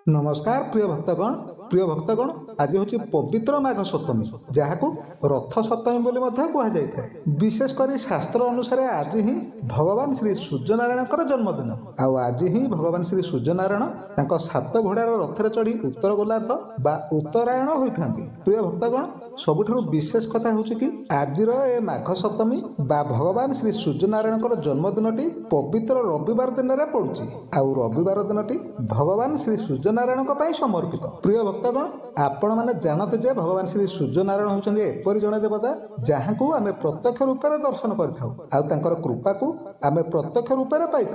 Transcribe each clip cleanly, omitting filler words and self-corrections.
नमस्कार प्रिय भक्तगण आज हूँ पवित्र माघ सप्तमी जहाँ को रथ सप्तमी बोली कह जाए। विशेषकर शास्त्र अनुसार आज ही भगवान श्री सूर्यनारायण जन्मदिन। आज ही भगवान श्री सूर्यनारायण सात घोड़ार रथरे चढ़ी उत्तर गोलार्ध बा उत्तरायण होता। प्रिय भक्तगण सबुठ विशेष कथा हूँ कि आज माघ सप्तमी बा भगवान श्री सूर्यनारायण जन्मदिन पवित्र रविवार दिन में पड़ुछि। आउ रविवार दिन भगवान श्री सूर्यनारायण समर्पित। प्रिय भक्तगण आपण मैंने जानते जे भगवान श्री सूर्यनारायण होउछन्ते एपरि जणे देवता जहाँ को आमे प्रत्यक्ष रूप में दर्शन कर कृपा को आमे प्रत्यक्ष रूप में पाई।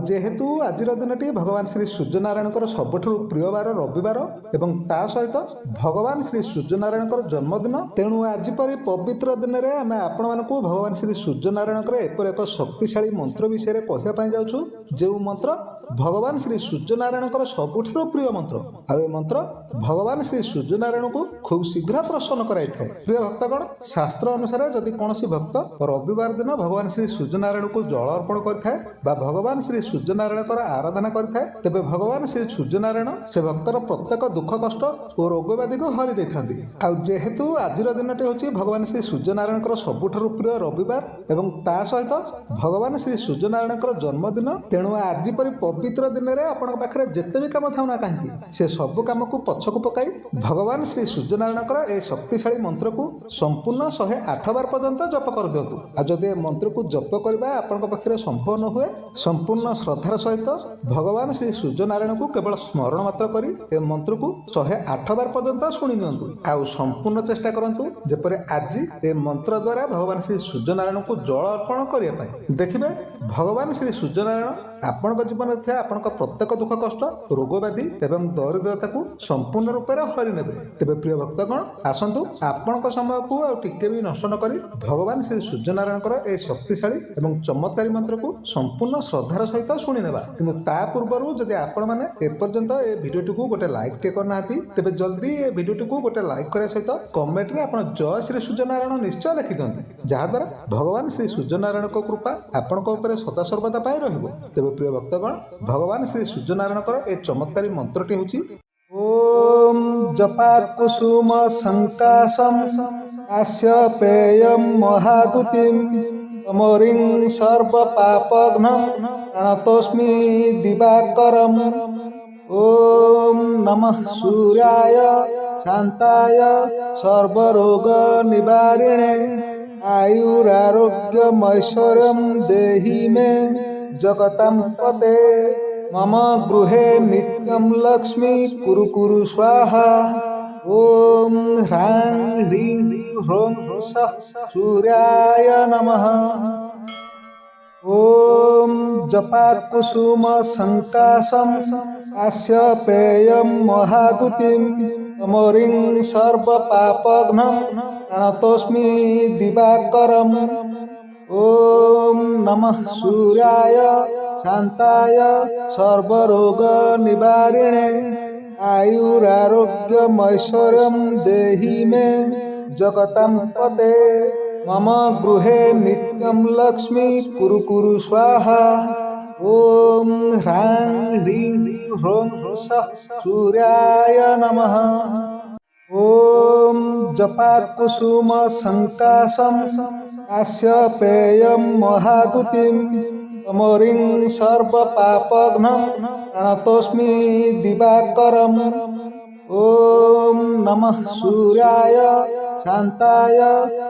जेहेतु आज दिन भगवान श्री सूर्यनारायण सबुठु प्रिय बार रविवार एवं ता सहित भगवान श्री सूर्यनारायण जन्मदिन, तेणु आज परि पवित्र दिन में आमे आपण मानकु भगवान श्री सूर्यनारायण एपर एक शक्तिशाली मंत्र विषय कहवाई जाऊँ। जो मंत्र भगवान श्री सूर्यनारायण सबुठु प्रिय मंत्र। आ मंत्र भगवान श्री सूर्यनारायण को खूब शीघ्र प्रसन्न कराई थाए। प्रिय भक्तगण शास्त्र अनुसार जदि कौन भक्त रविवार दिन भगवान श्री सूर्यनारायण को जल अर्पण करथाए बा भगवान श्री सूर्यनारायण आराधना करथाए तेबे भगवान श्री सूर्यनारायण से भक्तर प्रत्येक दुख कष्ट और रोग व्याधि को हरि देथांती। आ जेहेतु आज दिनटी होची भगवान श्री सूर्यनारायण सबुठु प्रिय रविवार एवं ता सहित भगवान श्री सूर्यनारायण जन्मदिन, तेणु आज परि पवित्र दिन में आपन पाखरे जेते भी काम थाउ ना कहीं से सब काम को पछकु पकाई भगवान श्री सूर्यनारायण ए शक्तिशाली मंत्र को संपूर्ण 108 बार पर्यंत जप कर दिंतु। आ जदि मंत्र को जप करबा आपन पाखरे संभव न हुए संपूर्ण श्रद्धार सहित भगवान श्री सूर्यनारायण को केवल स्मरण मात्र करी ए मंत्र को 108 बार पर्यंत शुणी नियंतु। आ संपूर्ण चेष्टा करंतु जेपरे आज ए मंत्र द्वारा भगवान श्री सूर्यनारायण को जल अर्पण करिया पाए। देखिबे भगवान श्री सूर्यनारायण आपण जीवन थे आपण प्रत्येक दुख कष्ट रोग व्याधि एवं दरिद्रता को संपूर्ण रूप में हरि नेबे। तेबे प्रिय भक्तगण आसंतु आपण समय को टिके भी नष्ट न करी भगवान श्री सूर्यनारायण ए शक्तिशाली एवं चमत्कारी मंत्र को संपूर्ण श्रद्धार सहित शुणी नेबा। किंतु ता पूर्व जदि आपण माने एपर्यंत ए वीडियो को गोटे लाइक टे करना तेबे जल्दी ए वीडियो को गोटे लाइक करे सहित कमेंट रे आपण जय श्री सूर्यनारायण निश्चय लिखि दियंतु, जहा द्वारा भगवान श्री सूर्यनारायण को कृपा आपण ऊपर सदा सर्वदा पाई रहइबो। तेबे प्रिय भक्तगण भगवान श्री सूर्यनारायण ए चमत्कारी मंत्रटी होची ओम जपात् कुसुम संकाशम आस्य पेयम महादुतिम तमोरिं सर्व पापघ्नं प्रणतोस्मि दिवाकरम। ओम नमः सूर्याय शांताय सर्वरोग निवारिणे आयुरारोग्यमैश्वर्यं देहि मे जगतां पते। मम गृहे नित्यं लक्ष्मी कुरु कुरु स्वाहा। ओम ह्रां ह्रीं ह्रौं सः सूर्याय नमः। ओम जपात् कुसुम संकाशम आस्य पेयम महादुतिम तमोरिं सर्व पापघ्नं प्रणतोस्मि दिवाकरम। ओम नमः सूर्याय शांताय सर्वरोग निवारिणे आयुरारोग्यमैश्वर्यं देहि मे जगतां पते। मम गृहे नित्यं लक्ष्मी कुरु कुरु स्वाहा। ओम ह्रां ह्रीं ह्रौं सः सूर्याय नमः। ओम जपात् कुसुम संकाशम आस्य पेयम महादुतिम तमोरिं सर्व पापघ्नं प्रणतोस्मि दिवाकरम। ओम नमः सूर्याय शांताय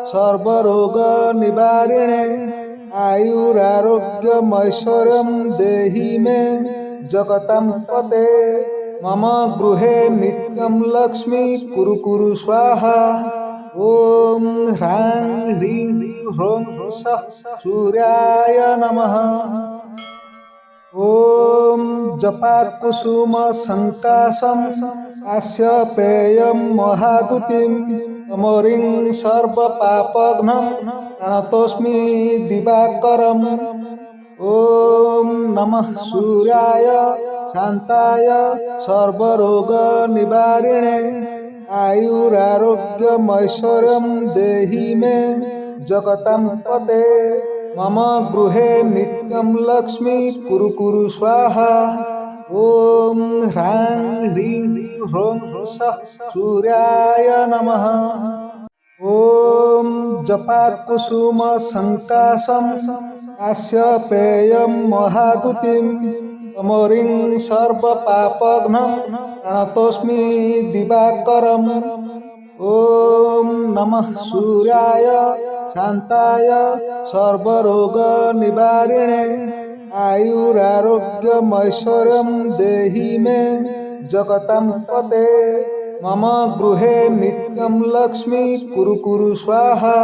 सर्वरोग निवारिणे आयुरारोग्यमैश्वर्यं देहि मे जगतां पते। मम गृहे नित्यं लक्ष्मी कुरु कुरु स्वाहा। ओम ह्रां ह्रीं ह्रौं सः सूर्याय नमः। ओम जपात् कुसुम संकाशम आस्य पेयम महादुतिम तमोरिं सर्व पापघ्नं प्रणतोस्मि दिवाकरम। ओम नमः सूर्याय शांताय सर्वरोग निवारिणे आयुरारोग्यमैश्वर्यं देहि मे जगतां पते। मम गृहे नित्यं लक्ष्मी कुरु कुरु स्वाहा। ॐ ह्रां ह्रीं ह्रौं सः सूर्याय नमः। ॐ जपाकुसुमसङ्काशं काश्यपेयं महादुतिं तमोरिं सर्वपापघ्नं प्रणतोऽस्मि दिवाकरम्। ॐ नमः सूर्याय शान्ताय सर्वरोगनिवारिणे आयुरारोग्यमैश्वर्यं देहि मे जगतां पते। मम गृहे नित्यं लक्ष्मी कुरु कुरु स्वाहा।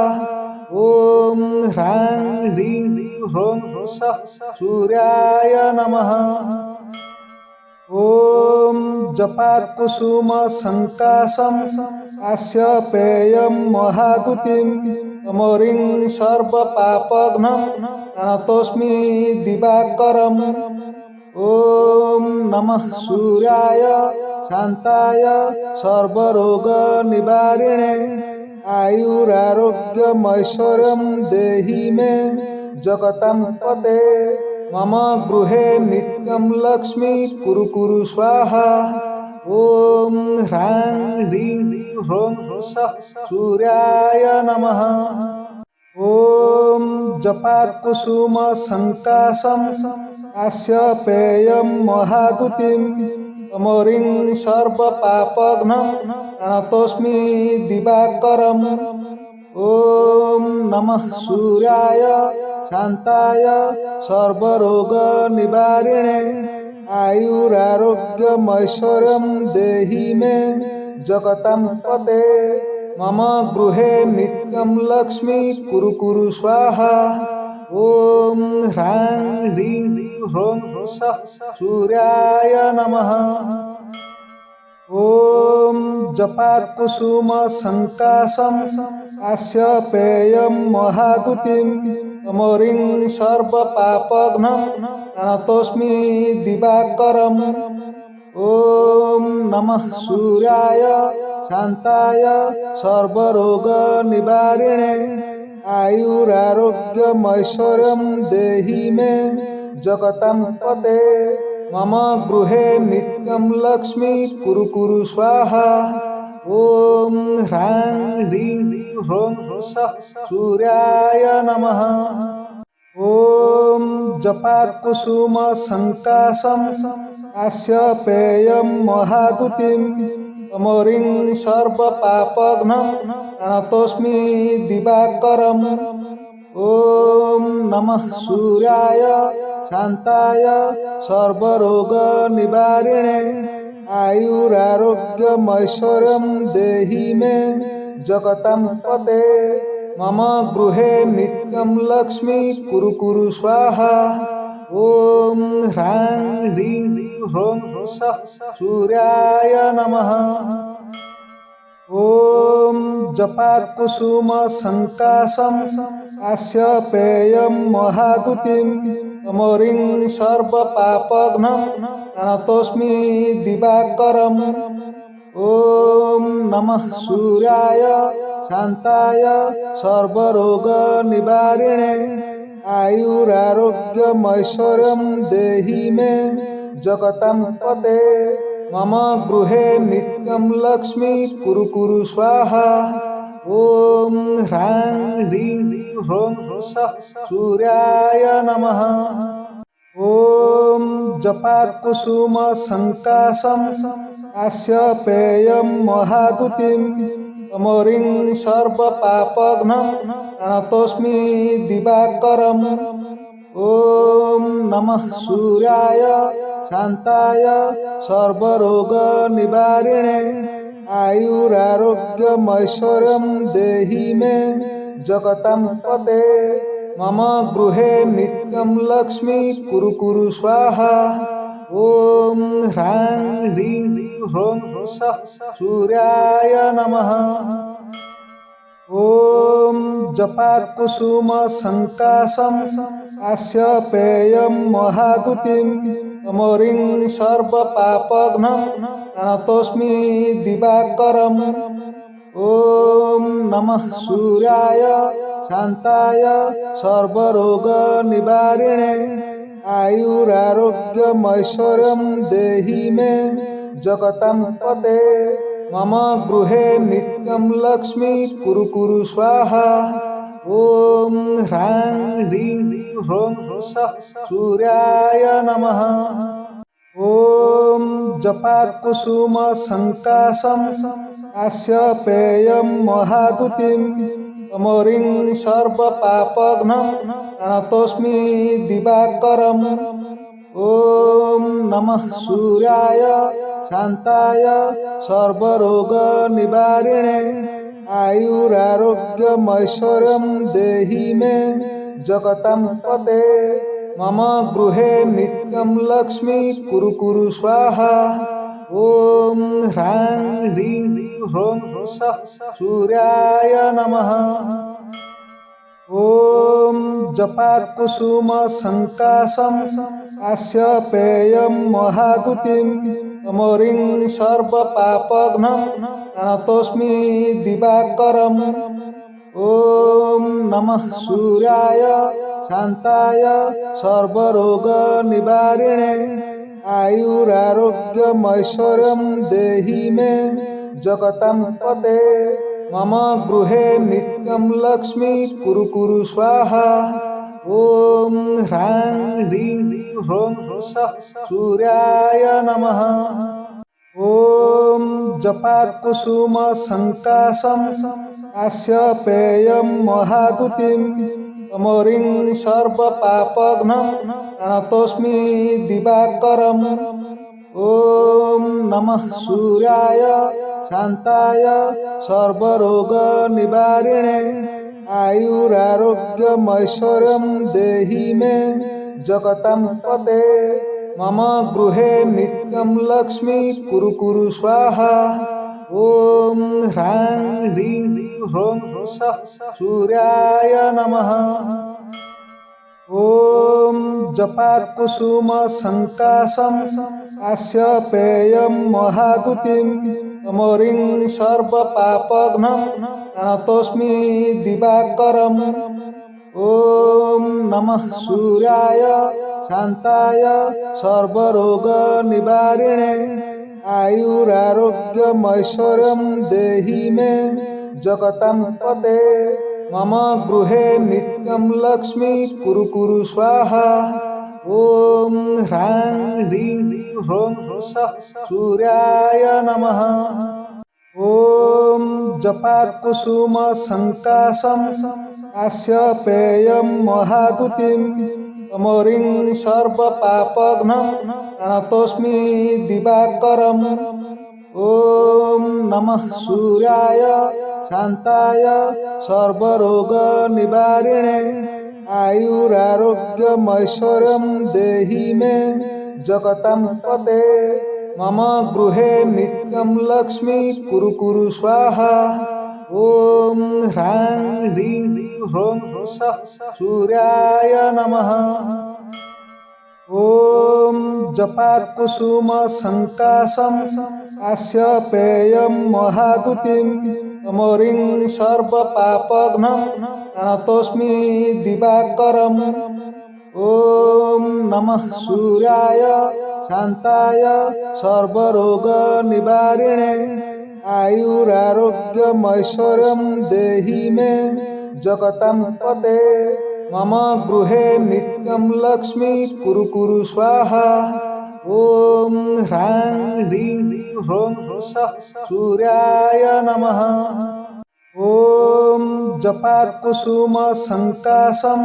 ॐ ह्रां ह्रीं ह्रौं सः सूर्याय नमः। ॐ जपाकुसुमसङ्काशं काश्यपेयं महादुतिं तमोरिं सर्वपापघ्नं प्रणतोऽस्मि दिवाकरम्। ॐ नमः सूर्याय शान्ताय सर्वरोगनिवारिणे आयुरारोग्यमैश्वर्यं देहि मे जगतां पते। मम गृहे नित्यं लक्ष्मी कुरु कुरु स्वाहा। ॐ ह्रां ह्रीं ह्रौं सः सूर्याय नमः। ॐ जपाकुसुमसङ्काशं काश्यपेयं महादुतिं तमोरिं सर्वपापघ्नं प्रणतोऽस्मि दिवाकरम्। ॐ नमः सूर्याय शान्ताय सर्वरोगनिवारिणे आयुरारोग्यमैश्वर्यं देहि मे जगतां पते। मम गृहे नित्यं लक्ष्मी कुरु कुरु स्वाहा। ॐ ह्रां ह्रीं ह्रौं सः सूर्याय नमः। ॐ जपाकुसुमसङ्काशं काश्यपेयं महादुतिं तमोरिं सर्वपापघ्नं प्रणतोऽस्मि दिवाकरम्। ॐ नमः सूर्याय शान्ताय सर्वरोगनिवारिणे आयुरारोग्यमैश्वर्यं देहि मे जगतां पते। मम गृहे नित्यं लक्ष्मी कुरु कुरु स्वाहा। ॐ ह्रां ह्रीं ह्रौं सः सूर्याय नमः। ॐ जपाकुसुमसङ्काशं काश्यपेयं महादुतिं तमोरिं सर्वपापघ्नं प्रणतोऽस्मि दिवाकरम्। ॐ नमः सूर्याय शान्ताय सर्वरोगनिवारिणे आयुरारोग्यमैश्वर्यं देहि मे जगतां पते। मम गृहे नित्यं लक्ष्मी कुरु कुरु स्वाहा। ॐ ह्रां ह्रीं ह्रौं सः सूर्याय नमः। ॐ जपाकुसुमसङ्काशं काश्यपेयं महादुतिं तमोरिं सर्वपापघ्नं प्रणतोऽस्मि दिवाकरम्। ॐ नमः सूर्याय शान्ताय सर्वरोगनिवारिणे आयुरारोग्यमैश्वर्यं देहि मे जगतां पते। मम गृहे नित्यं लक्ष्मी कुरु कुरु स्वाहा। ॐ ह्रां ह्रीं ह्रौं सः सूर्याय नमः। ॐ जपाकुसुमसङ्काशं काश्यपेयं महादुतिं तमोरिं सर्वपापघ्नं प्रणतोऽस्मि दिवाकरम्। ॐ नमः सूर्याय शान्ताय सर्वरोगनिवारिणे आयुरारोग्यमैश्वर्यं देहि मे जगतां पते। मम गृहे नित्यं लक्ष्मी कुरु कुरु स्वाहा। ॐ ह्रां ह्रीं ह्रौं सः सूर्याय नमः। ॐ जपाकुसुमसङ्काशं काश्यपेयं महादुतिं तमोरिं सर्वपापघ्नं प्रणतोऽस्मि दिवाकरम्। ॐ नमः सूर्याय शान्ताय सर्वरोगनिवारिणे आयुरारोग्यमैश्वर्यं देहि मे जगतां पते मम गृहे नित्यं लक्ष्मी कुरु कुरु स्वाहा। ॐ ह्रां ह्रीं ह्रों सः सूर्याय नमः। ॐ जपाकुसुमसङ्काशं काश्यपेयं महादुतिं तमोरिं सर्वपापघ्नं प्रणतोऽस्मि दिवाकरम्। ॐ नमः सूर्याय शान्ताय सर्वरोगनिवारिणे आयुरारोग्यमैश्वर्यं देहि मे जगतां पते मम गृहे नित्यं लक्ष्मी कुरु कुरु स्वाहा। ॐ ह्रां ह्रीं ह्रों सः सूर्याय नमः। ॐ जपाकुसुमसङ्काशं काश्यपेयं महादुतिं तमोरिं सर्वपापघ्नं प्रणतोऽस्मि दिवाकरम्। ॐ नमः सूर्याय शान्ताय सर्वरोगनिवारिणे आयुरारोग्यमैश्वर्यं देहि मे जगतां पते मम गृहे नित्यं लक्ष्मी कुरु कुरु स्वाहा। ॐ ह्रां ह्रीं ह्रों सः सूर्याय नमः। ॐ जपाकुसुमसङ्काशं काश्यपेयं महादुतिं तमोरिं सर्वपापघ्नं प्रणतोऽस्मि दिवाकरम्। ॐ नमः सूर्याय शान्ताय सर्वरोगनिवारिणे आयुरारोग्यमैश्वर्यं देहि मे जगतां पते मम गृहे नित्यं लक्ष्मी कुरु कुरु स्वाहा। ॐ ह्रां ह्रीं ह्रों सः सूर्याय नमः। ॐ जपाकुसुमसङ्काशं काश्यपेयं महादुतिं तमोरिं सर्वपापघ्नं प्रणतोऽस्मि दिवाकरम्। ॐ नमः सूर्याय शान्ताय सर्वरोगनिवारिणे आयुरारोग्यमैश्वर्यं देहि मे जगतां पते मम गृहे नित्यं लक्ष्मी कुरु कुरु स्वाहा। ॐ ह्रां ह्रीं ह्रों सः सूर्याय नमः। ॐ जपाकुसुमसङ्काशं काश्यपेयं महादुतिं तमोरिं सर्वपापघ्नं प्रणतोऽस्मि दिवाकरम्। ॐ नमः सूर्याय शान्ताय सर्वरोगनिवारिणे आयुरारोग्यमैश्वर्यं देहि मे जगतां पते मम गृहे नित्यं लक्ष्मी कुरु कुरु स्वाहा। ॐ ह्रां ह्रीं ह्रों सः सूर्याय नमः। ॐ जपाकुसुमसङ्काशं काश्यपेयं महादुतिं तमोरिं सर्वपापघ्नं प्रणतोऽस्मि दिवाकरम्। ॐ नमः सूर्याय शान्ताय सर्वरोगनिवारिणे आयुरारोग्यमैश्वर्यं देहि मे जगतां पते मम गृहे नित्यं लक्ष्मी कुरु कुरु स्वाहा। ॐ ह्रां ह्रीं ह्रों सः सूर्याय नमः। ॐ जपाकुसुमसङ्काशं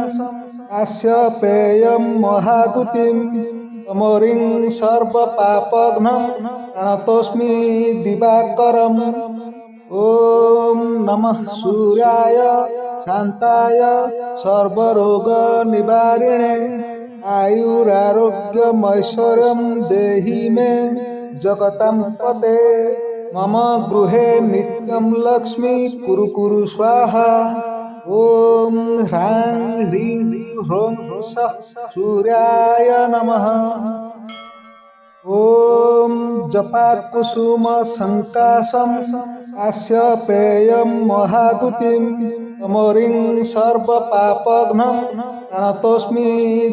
काश्यपेयं महादुतिं तमोरिं सर्वपापघ्नं प्रणतोऽस्मि दिवाकरम्। ॐ नमः सूर्याय शान्ताय सर्वरोगनिवारिणे आयुरारोग्यमैश्वर्यं देहि मे जगतां पते मम गृहे नित्यं लक्ष्मी कुरु कुरु स्वाहा। ॐ ह्रां ह्रीं ह्रों सः सूर्याय नमः। ॐ जपाकुसुमसङ्काशं काश्यपेयं महादुतिं तमोरिं सर्वपापघ्नं प्रणतोऽस्मि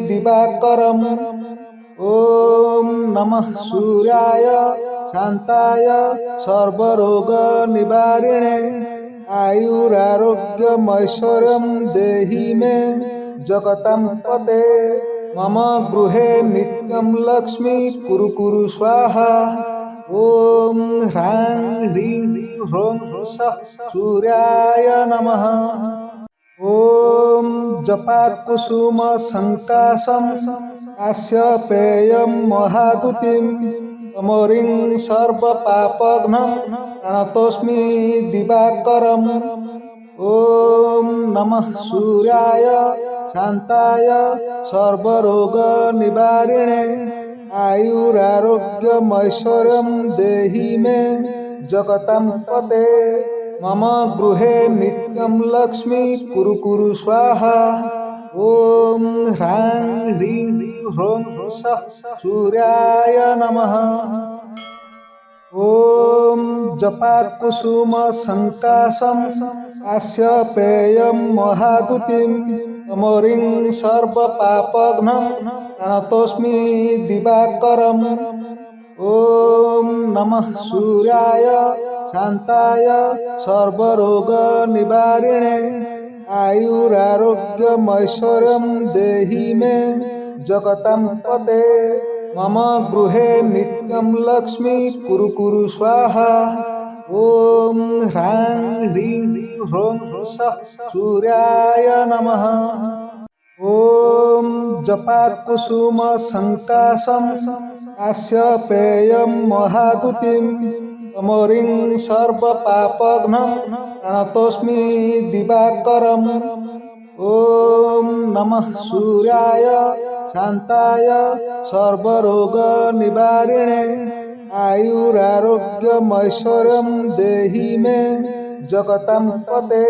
दिवाकरम्। ॐ नमः सूर्याय शान्ताय सर्वरोगनिवारिणे आयुरारोग्यमैश्वर्यं देहि मे जगतां पते। मम गृहे नित्यं लक्ष्मी कुरु कुरु स्वाहा। ॐ ह्रां ह्रीं ह्रौं सः सूर्याय नमः। ॐ जपाकुसुमसङ्काशं काश्यपेयं महादुतिं तमोरिं सर्वपापघ्नं प्रणतोऽस्मि दिवाकरम्। ॐ नमः सूर्याय शान्ताय सर्वरोगनिवारिणे आयुरारोग्यमैश्वर्यं देहि मे जगतां पते। मम गृहे नित्यं लक्ष्मी कुरु कुरु स्वाहा। ॐ ह्रां ह्रीं ह्रौं सः सूर्याय नमः। ॐ जपाकुसुमसङ्काशं काश्यपेयं महादुतिं तमोरिं सर्वपापघ्नं प्रणतोऽस्मि दिवाकरम्। ॐ नमः सूर्याय शान्ताय सर्वरोगनिवारिणे आयुरारोग्यमैश्वर्यं देहि मे जगतां पते। मम गृहे नित्यं लक्ष्मी कुरु कुरु स्वाहा। ॐ ह्रां ह्रीं ह्रौं सः सूर्याय नमः। ॐ जपाकुसुमसङ्काशं काश्यपेयं महादुतिं तमोरिं सर्वपापघ्नं प्रणतोऽस्मि दिवाकरम्। ॐ नमः सूर्याय शान्ताय सर्वरोगनिवारिणे आयुरारोग्यमैश्वर्यं देहि मे जगतां पते।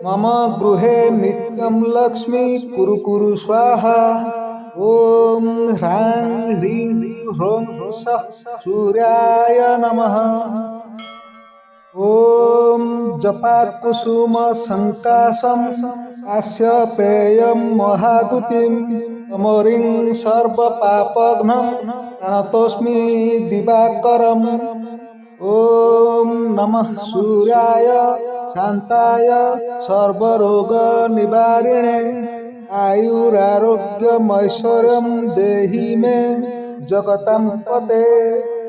मम गृहे नित्यं लक्ष्मी कुरु कुरु स्वाहा। ॐ ह्रां ह्रीं ह्रौं सः सूर्याय नमः। ॐ जपाकुसुमसङ्काशं काश्यपेयं महादुतिं तमोरिं सर्वपापघ्नं प्रणतोऽस्मि दिवाकरम्। ॐ नमः सूर्याय शान्ताय सर्वरोगनिवारिणे आयुरारोग्यमैश्वर्यं देहि मे जगतां पते।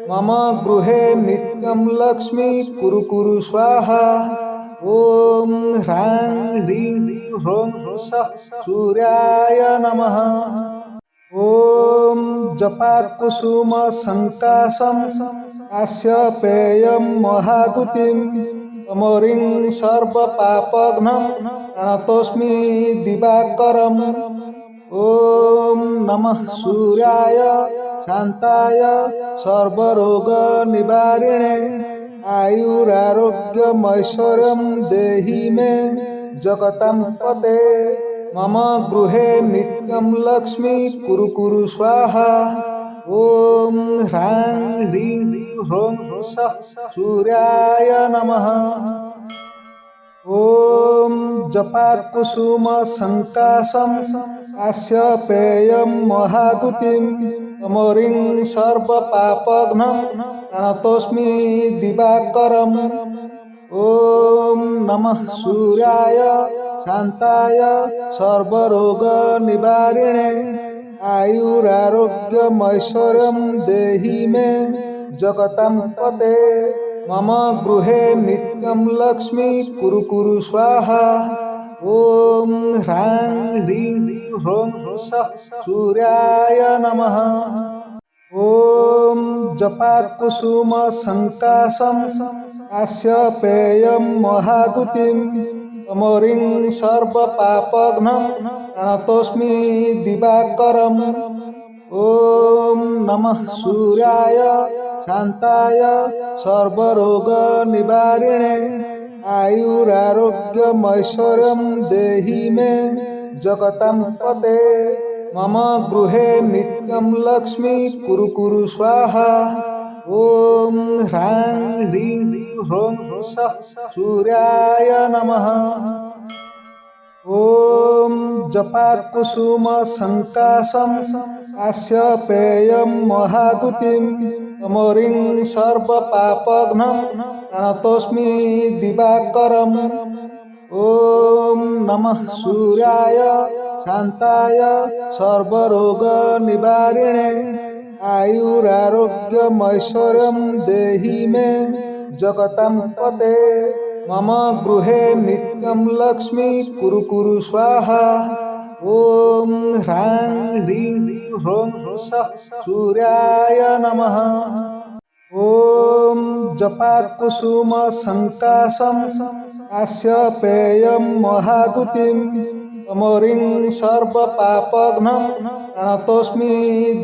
मम गृहे नित्यं लक्ष्मी कुरु कुरु स्वाहा। ॐ ह्रां ह्रीं ह्रौं सः सूर्याय नमः। ॐ जपाकुसुमसङ्काशं काश्यपेयं महादुतिं तमोरिं सर्वपापघ्नं प्रणतोऽस्मि दिवाकरम्। ॐ नमः सूर्याय शान्ताय सर्वरोगनिवारिणे आयुरारोग्यमैश्वर्यं देहि मे जगतां पते। मम गृहे नित्यं लक्ष्मी कुरु कुरु स्वाहा। ॐ ह्रां ह्रीं ह्रौं सः सूर्याय नमः। ॐ जपाकुसुमसङ्काशं काश्यपेयं महादुतिं तमोरिं सर्वपापघ्नं प्रणतोऽस्मि दिवाकरम्। ॐ नमः सूर्याय शान्ताय सर्वरोगनिवारिणे आयुरारोग्यमैश्वर्यं देहि मे जगतां पते। मम गृहे नित्यं लक्ष्मी कुरु कुरु स्वाहा। ॐ ह्रां ह्रीं ह्रौं सः सूर्याय नमः। ॐ जपाकुसुमसङ्काशं काश्यपेयं महादुतिं तमोरिं सर्वपापघ्नं प्रणतोऽस्मि दिवाकरम्। ॐ नमः सूर्याय शान्ताय सर्वरोगनिवारिणे आयुरारोग्यमैश्वर्यं देहि मे जगतां पते। मम गृहे नित्यं लक्ष्मी कुरु कुरु स्वाहा। ॐ ह्रां ह्रीं ह्रौं सः सूर्याय नमः। ॐ जपात् कुसुम सङ्काशं काश्यपेयं महादुतिं तमोरिं सर्वपापघ्नं प्रणतोऽस्मि दिवाकरम् ॐ नमः सूर्याय शान्ताय सर्वरोगनिवारिणे आयुरारोग्यमैश्वर्यं देहि मे जगतां पते मम गृहे नित्यं लक्ष्मी कुरु कुरु स्वाहा ॐ ह्रां ह्रीं ह्रौं सः सूर्याय नमः ॐ जपात् कुसुम सङ्काशं काश्यपेयं महादुतिं तमोरिं सर्वपापघ्नं प्रणतोऽस्मि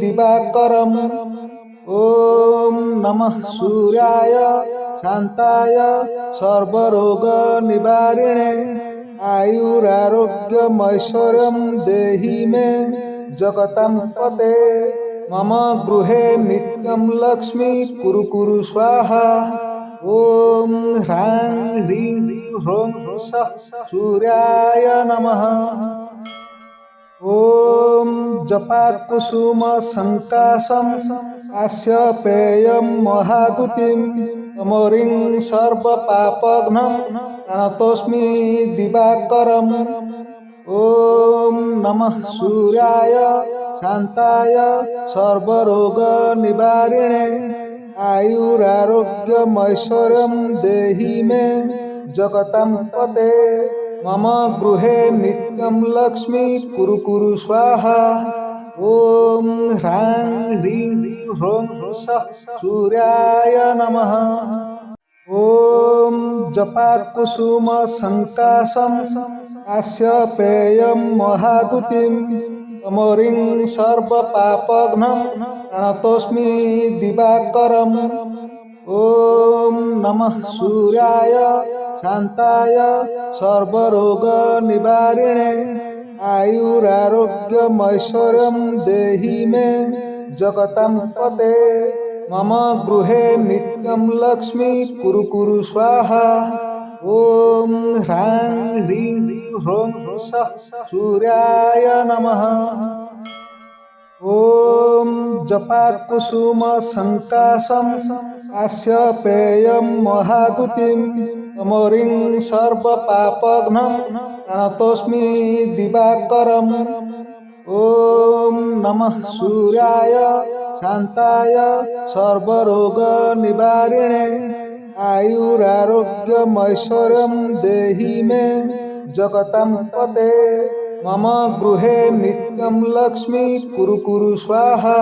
दिवाकरम् ॐ नमः सूर्याय शान्ताय सर्वरोगनिवारिणे आयुरारोग्यमैश्वर्यं देहि मे जगतां पते मम गृहे नित्यं लक्ष्मी कुरु कुरु स्वाहा ॐ ह्रां ह्रीं ह्रौं सः सूर्याय नमः ॐ जपात् कुसुम सङ्काशं काश्यपेयं महादुतिं तमोरिं सर्वपापघ्नं प्रणतोऽस्मि दिवाकरम् ॐ नमः सूर्याय शान्ताय सर्वरोगनिवारिणे आयुरारोग्यमैश्वर्यं देहि मे जगतां पते मम गृहे नित्यं लक्ष्मी कुरु कुरु स्वाहा ॐ ह्रां ह्रीं ह्रौं सः सूर्याय नमः ॐ जपात् कुसुम सङ्काशं काश्यपेयं महादुतिं तमोरिं सर्वपापघ्नं प्रणतोऽस्मि दिवाकरम् ॐ नमः सूर्याय शान्ताय सर्वरोगनिवारिणे आयुरारोग्यमैश्वर्यं देहि मे जगतां पते मम गृहे नित्यं लक्ष्मी कुरु कुरु स्वाहा ॐ ह्रां ह्रीं ह्रौं सः सूर्याय नमः ॐ जपात् कुसुम सङ्काशं काश्यपेयं महादुतिं तमोरिं सर्वपापघ्नं प्रणतोऽस्मि दिवाकरम् ॐ नमः सूर्याय शान्ताय सर्वरोगनिवारिणे आयुरारोग्यमैश्वर्यं देहि मे जगतां पते मम गृहे नित्यं लक्ष्मी कुरु कुरु स्वाहा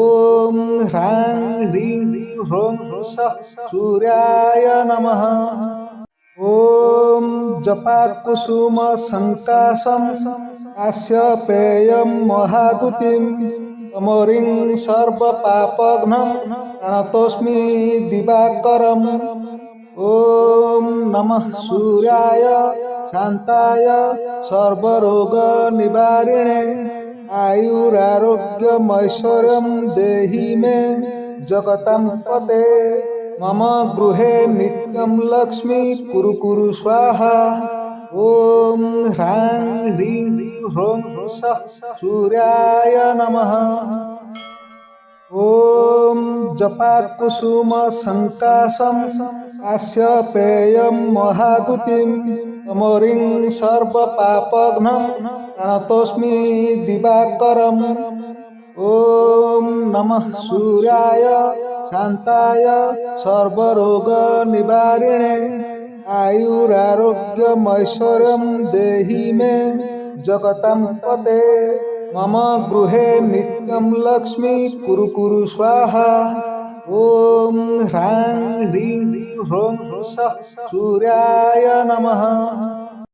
ॐ ह्रां ह्रीं ह्रौं सः सूर्याय नमः ॐ जपात् कुसुम सङ्काशं काश्यपेयं महादुतिं तमोरिं सर्वपापघ्नं प्रणतोऽस्मि दिवाकरम् ॐ नमः सूर्याय शान्ताय सर्वरोगनिवारिणे आयुरारोग्यमैश्वर्यं देहि मे जगतां पते मम गृहे नित्यं लक्ष्मी कुरु कुरु स्वाहा ॐ ह्रां ह्रीं ह्रौं सः सूर्याय नमः ॐ जपात् कुसुम सङ्काशं काश्यपेयं महादुतिं तमोरिं सर्वपापघ्नं प्रणतोऽस्मि दिवाकरम् ॐ नमः सूर्याय शान्ताय सर्वरोगनिवारिणे आयुरारोग्यमैश्वर्यं देहि मे जगतां पते मम गृहे नित्यं लक्ष्मी कुरु कुरु स्वाहा ॐ ह्रां ह्रीं ह्रौं सः सूर्याय नमः